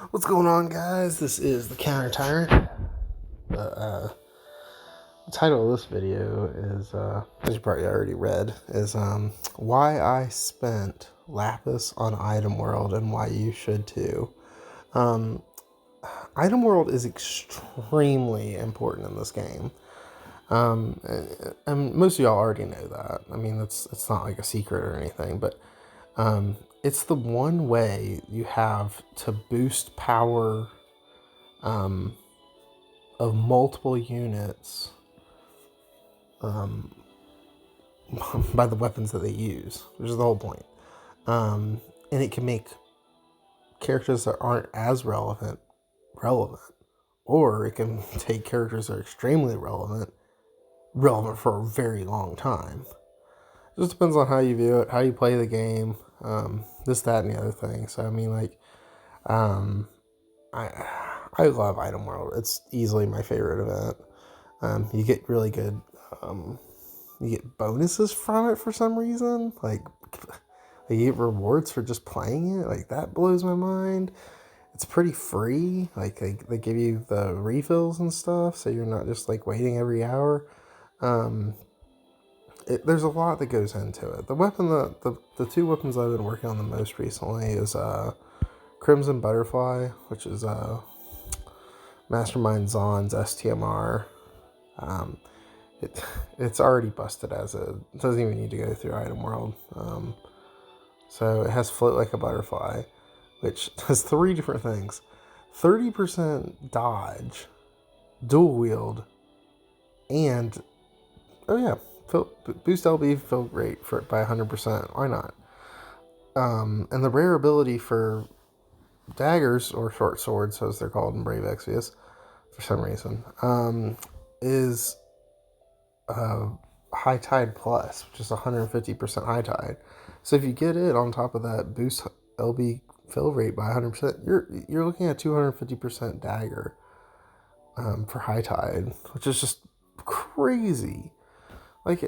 What's going on, guys? This is the Counter Tyrant. The title of this video is, as you probably already read, is why I spent Lapis on Item World and why you should too. Um, Item World is extremely important in this game. And most of y'all already know that. I mean, it's not like a secret or anything, but it's the one way you have to boost power of multiple units by the weapons that they use, which is the whole point. And it can make characters that aren't as relevant, or it can take characters that are extremely relevant for a very long time. It just depends on how you view it, how you play the game, this, that, and the other thing. So, I mean, like, I love Item World. It's easily my favorite event. You get really good, you get bonuses from it for some reason. Like, you get rewards for just playing it. Like, that blows my mind. It's pretty free. Like, they give you the refills and stuff, so you're not just, like, waiting every hour. There's a lot that goes into it. The weapon the two weapons I've been working on the most recently is Crimson Butterfly, which is Mastermind Zon's STMR. It's already busted as it doesn't even need to go through Item World. So it has Float Like a Butterfly, which does three different things: 30% dodge, dual wield, and boost LB fill rate by 100%. Why not? And the rare ability for daggers, or short swords as they're called in Brave Exvius for some reason, is High Tide Plus, which is 150% High Tide. So if you get it on top of that boost LB fill rate by 100%, you're looking at 250% dagger for High Tide, which is just crazy. Like,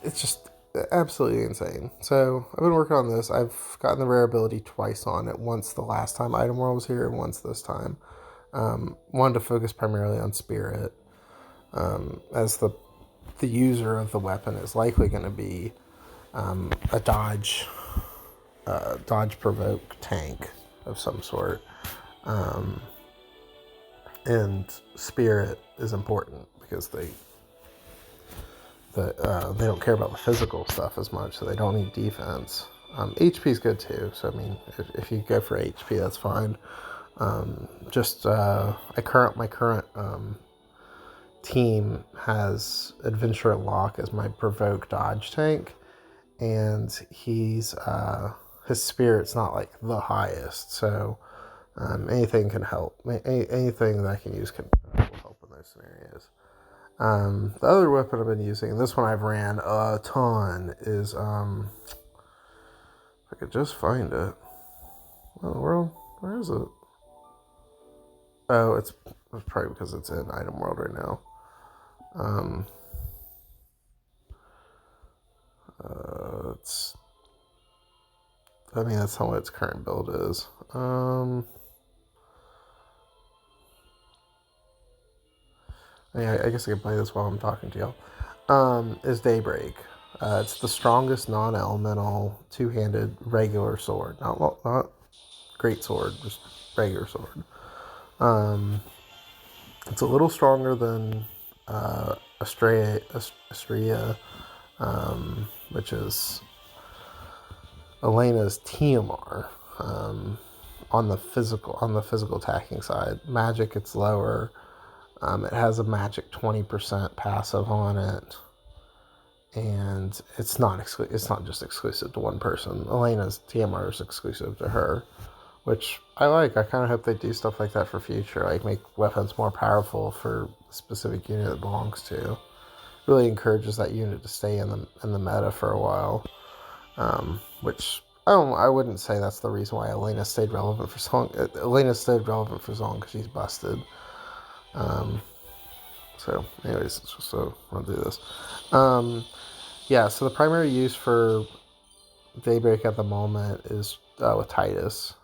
it's just absolutely insane. So I've been working on this. I've gotten the rare ability twice on it. Once the last time Item World was here, and once this time. Wanted to focus primarily on Spirit, as the user of the weapon is likely going to be a dodge provoke tank of some sort. And Spirit is important because they don't care about the physical stuff as much, so they don't need defense. HP is good too, so I mean, if you go for HP, that's fine. My current team has Adventure Lock as my provoke dodge tank, and his spirit's not like the highest, so anything can help. Anything that I can use will help in those scenarios. The other weapon I've been using, and this one I've ran a ton, is if I could just find it. What in the world? Where is it? Oh, it's probably because it's in Item World right now. That's how its current build is. I guess I can play this while I'm talking to y'all. Is Daybreak. It's the strongest non-elemental two-handed regular sword. Not great sword, just regular sword. It's a little stronger than Astrea, which is Elena's TMR. On the physical attacking side, magic it's lower. It has a magic 20% passive on it, and it's not just exclusive to one person. Elena's TMR is exclusive to her, which I like. I kind of hope they do stuff like that for future, like make weapons more powerful for the specific unit it belongs to. Really encourages that unit to stay in the meta for a while, which I wouldn't say that's the reason why Elena stayed relevant for so long. Elena stayed relevant for so long because she's busted. So anyways, so I'll do this. So the primary use for Daybreak at the moment is with Titus.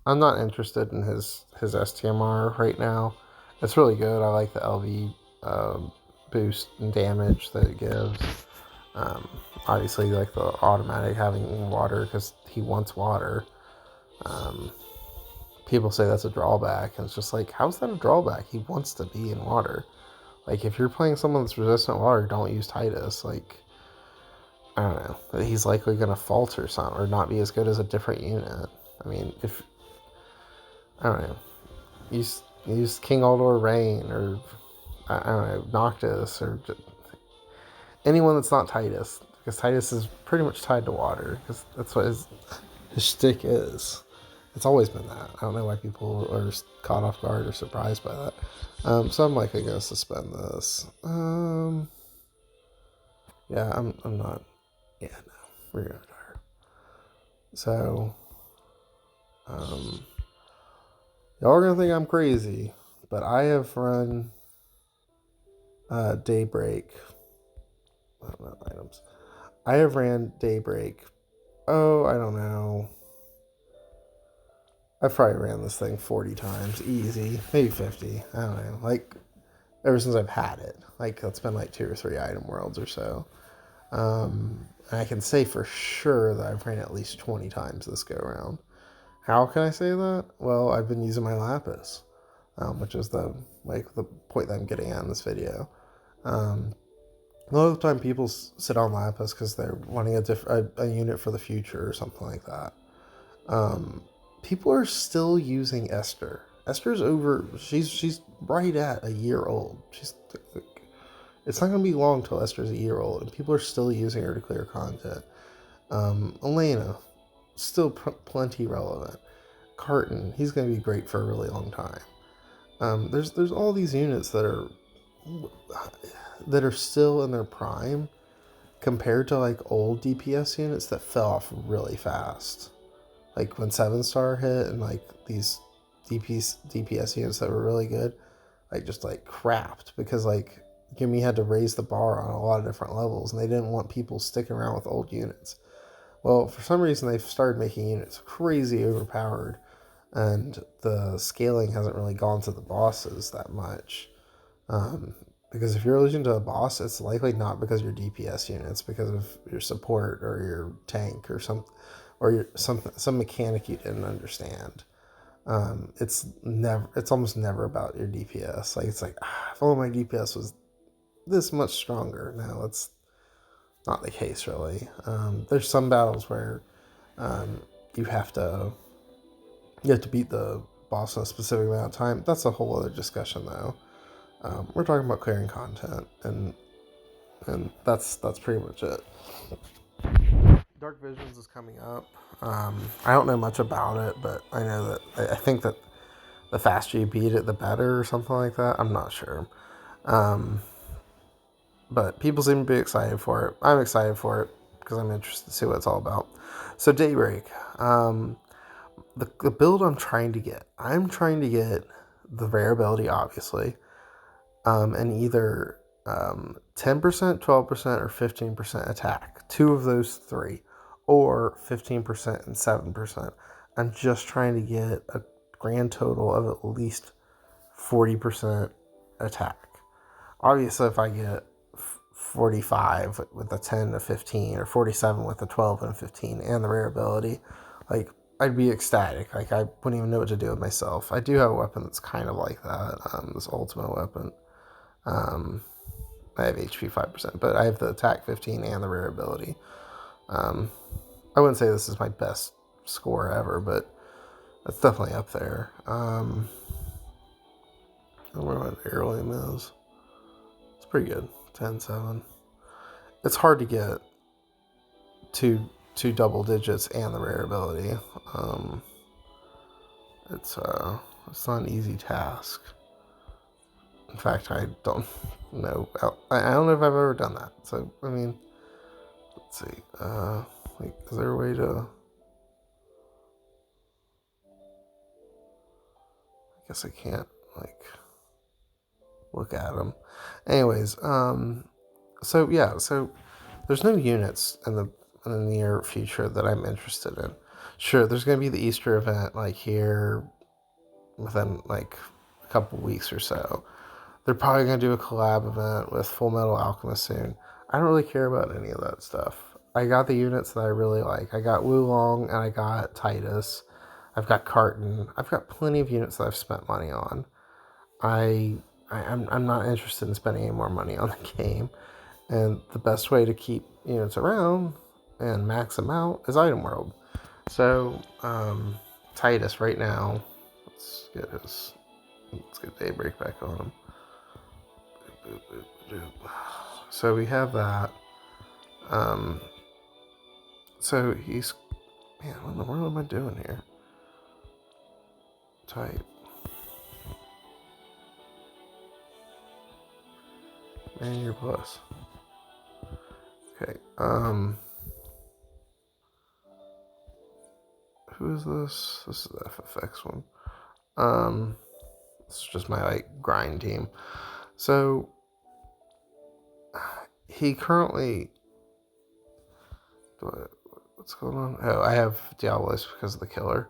I'm not interested in his STMR right now. It's really good. I like the LV boost and damage that it gives. Um, Obviously, like the automatic having water because he wants water. Um, People say that's a drawback, and it's just like, how's that a drawback? He wants to be in water. Like, if you're playing someone that's resistant to water, don't use Titus. Like, I don't know. He's likely going to falter some or not be as good as a different unit. I mean, if I don't know, use King Aldor Rain or I don't know Noctis or just anyone that's not Titus, because Titus is pretty much tied to water because that's what his shtick is. It's always been that. I don't know why people are caught off guard or surprised by that. So I'm likely going to suspend this. Yeah, I'm not. Yeah, no, we're gonna retire. So, um, y'all are gonna think I'm crazy, but I have run Daybreak. Well, not items. I have ran Daybreak. Oh, I don't know. I've probably ran this thing 40 times, easy, maybe 50. I don't know. Like ever since I've had it, like that's been like 2 or 3 item worlds or so. And I can say for sure that I've ran at least 20 times this go around. How can I say that? Well, I've been using my Lapis, which is the point that I'm getting at in this video. A lot of the time, people sit on Lapis because they're wanting a unit for the future or something like that. Um, People are still using Esther. Esther's over. She's right at a year old. It's not going to be long till Esther's a year old, and people are still using her to clear content. Elena, still plenty relevant. Carton, he's going to be great for a really long time. There's all these units that are still in their prime compared to like old DPS units that fell off really fast. Like when 7-star hit and like these DPS units that were really good, like just like crapped because like Gimme had to raise the bar on a lot of different levels and they didn't want people sticking around with old units. Well, for some reason they've started making units crazy overpowered and the scaling hasn't really gone to the bosses that much. Because if you're losing to a boss, it's likely not because of your DPS unit. It's because of your support or your tank or some mechanic you didn't understand. It's almost never about your DPS. Like it's like if only my DPS was this much stronger. No, it's not the case really. There's some battles where um, you have to beat the boss in a specific amount of time. That's a whole other discussion though. We're talking about clearing content, and that's pretty much it. Dark Visions is coming up. I don't know much about it, but I know that I think that the faster you beat it, the better, or something like that. I'm not sure, but people seem to be excited for it. I'm excited for it because I'm interested to see what it's all about. So Daybreak, the build I'm trying to get the rare ability, obviously. And either 10%, 12%, or 15% attack. 2 of those 3. Or 15% and 7%. I'm just trying to get a grand total of at least 40% attack. Obviously, if I get 45 with a 10 to 15, or 47 with a 12 and a 15, and the rare ability, like, I'd be ecstatic. Like, I wouldn't even know what to do with myself. I do have a weapon that's kind of like that, this ultimate weapon. I have HP 5%, but I have the attack 15 and the rare ability. I wouldn't say this is my best score ever, but it's definitely up there. I don't know what heirloom is. It's pretty good. 10-7. It's hard to get two double digits and the rare ability. It's not an easy task. In fact, I don't know. I don't know if I've ever done that. So, I mean, let's see. Is there a way to... I guess I can't, look at them. Anyways, so there's no units in the near future that I'm interested in. Sure, there's going to be the Easter event like here within like a couple weeks or so. They're probably going to do a collab event with Full Metal Alchemist soon. I don't really care about any of that stuff. I got the units that I really like. I got Wulong and I got Titus. I've got Carton. I've got plenty of units that I've spent money on. I'm not interested in spending any more money on the game. And the best way to keep units around and max them out is Item World. So, Titus right now, let's get Daybreak back on him. So we have that. So he's, man, what in the world am I doing here? Tight. Man, you're plus. Okay. Who is this? This is the FFX one. This is just my like grind team. So he currently. What's going on? Oh, I have Diabolos because of the killer.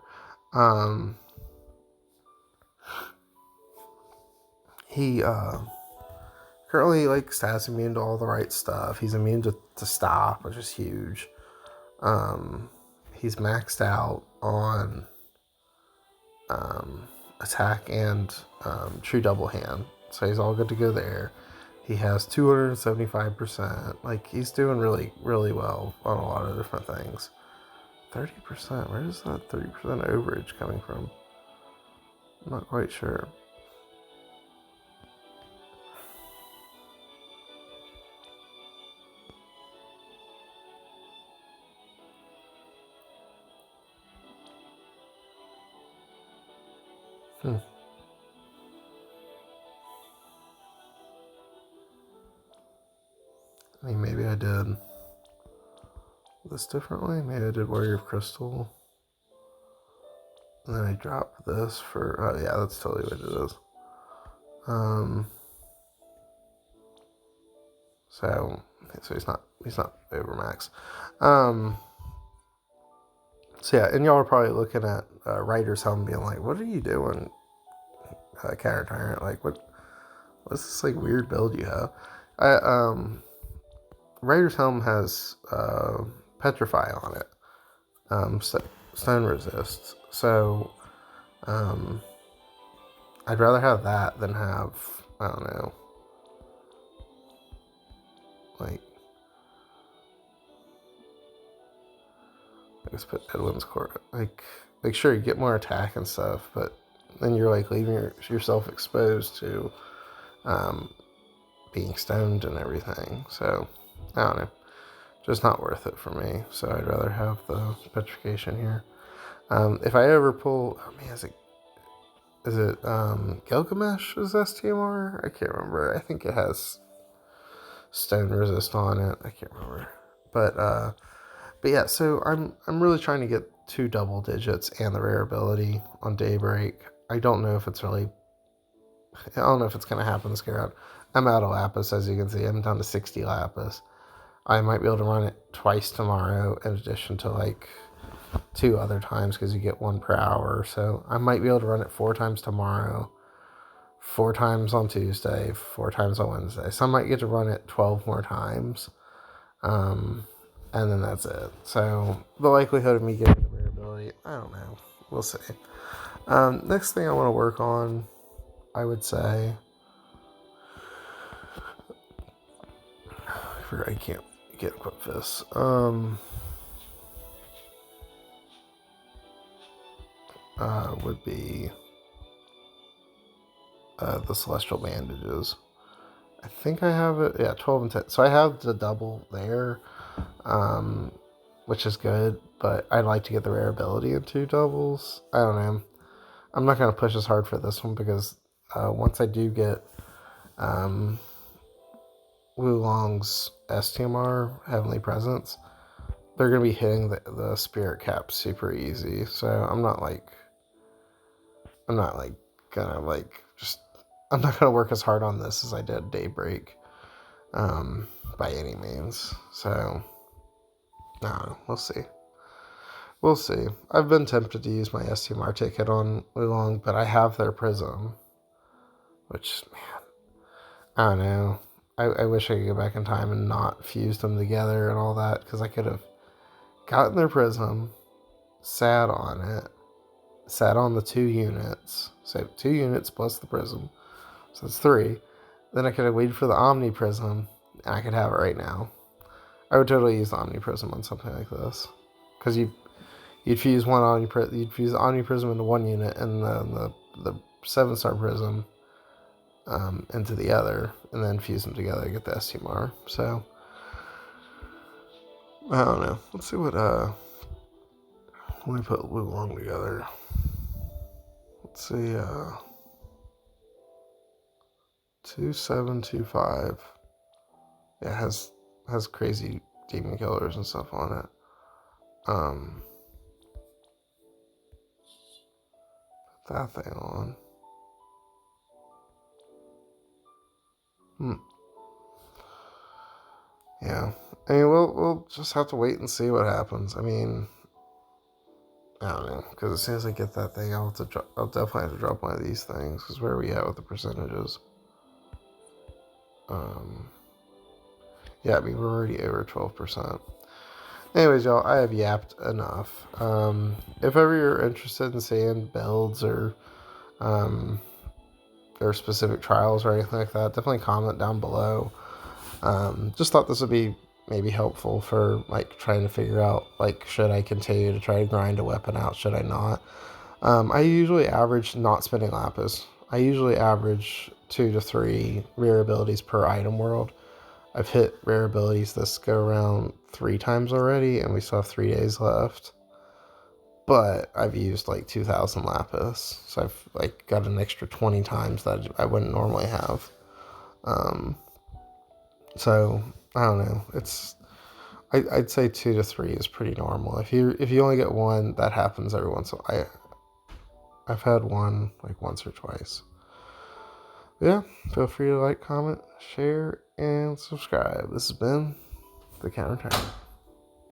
He currently like stats immune to all the right stuff. He's immune to stop, which is huge. He's maxed out on attack and true double hand, so he's all good to go there. He has 275%. Like, he's doing really, really well on a lot of different things. 30%? Where is that 30% overage coming from? I'm not quite sure. I mean, maybe I did this differently. Maybe I did Warrior of Crystal. And then I dropped this for... Oh, yeah, that's totally what it is. So he's not over max. So yeah, and y'all are probably looking at Writer's Helm being like, what are you doing, Counter Tyrant? Like, what's this like weird build you have? Writer's Helm has Petrify on it, stone resist. So I'd rather have that than have, I don't know, like, I guess put Edwin's Court. Like sure, you get more attack and stuff, but then you're like leaving yourself exposed to being stoned and everything. So I don't know, just not worth it for me. So I'd rather have the petrification here. If I ever pull, oh man, is it Gilgamesh is STMR? I can't remember. I think it has stone resist on it. I can't remember, but yeah. So I'm really trying to get 2 double digits and the rare ability on Daybreak. I don't know if it's going to happen this go around. I'm out of Lapis, as you can see. I'm down to 60 Lapis. I might be able to run it twice tomorrow in addition to like 2 other times because you get 1 per hour. So I might be able to run it 4 times tomorrow, 4 times on Tuesday, 4 times on Wednesday. So I might get to run it 12 more times. And then that's it. So the likelihood of me getting the rare ability, I don't know. We'll see. Next thing I want to work on, I would say, I can't get equip this. Would be the Celestial Bandages. I think I have it. Yeah, 12 and 10. So I have the double there, which is good, but I'd like to get the rare ability in 2 doubles. I don't know. I'm not going to push as hard for this one because once I do get Wulong's STMR, Heavenly Presence, they're going to be hitting the Spirit Cap super easy. So I'm not gonna work as hard on this as I did Daybreak, by any means. So, no, we'll see. We'll see. I've been tempted to use my STMR ticket on Oolong, but I have their Prism, which, man, I don't know. I wish I could go back in time and not fuse them together and all that, because I could have gotten their Prism, sat on it, sat on the 2 units, so 2 units plus the Prism, so it's 3. Then I could have waited for the Omni Prism, and I could have it right now. I would totally use the Omni Prism on something like this, because you'd fuse you'd fuse the Omni Prism into one unit, and the 7-star Prism into the other, and then fuse them together to get the STMR. So I don't know. Let's see what let me put Oolong together. Let's see 2725. Yeah, it has crazy demon killers and stuff on it. Put that thing on. Yeah. I mean, we'll just have to wait and see what happens. I mean, I don't know, because as soon as I get that thing, I'll definitely have to drop one of these things. Because where are we at with the percentages? Yeah, I mean, we're already over 12%. Anyways, y'all, I have yapped enough. If ever you're interested in seeing builds or specific trials or anything like that, definitely comment down below. Just thought this would be maybe helpful for like trying to figure out like, should I continue to try to grind a weapon out, should I not? I usually average not spending Lapis. I usually average 2 to 3 rare abilities per item world. I've hit rare abilities this go around 3 times already, and we still have 3 days left. But I've used like 2,000 Lapis, so I've like got an extra 20 times that I wouldn't normally have. So I don't know. I'd say 2 to 3 is pretty normal. If you only get one, that happens every once in a while. I've had one like once or twice. But yeah, feel free to like, comment, share, and subscribe. This has been the Counter Turn.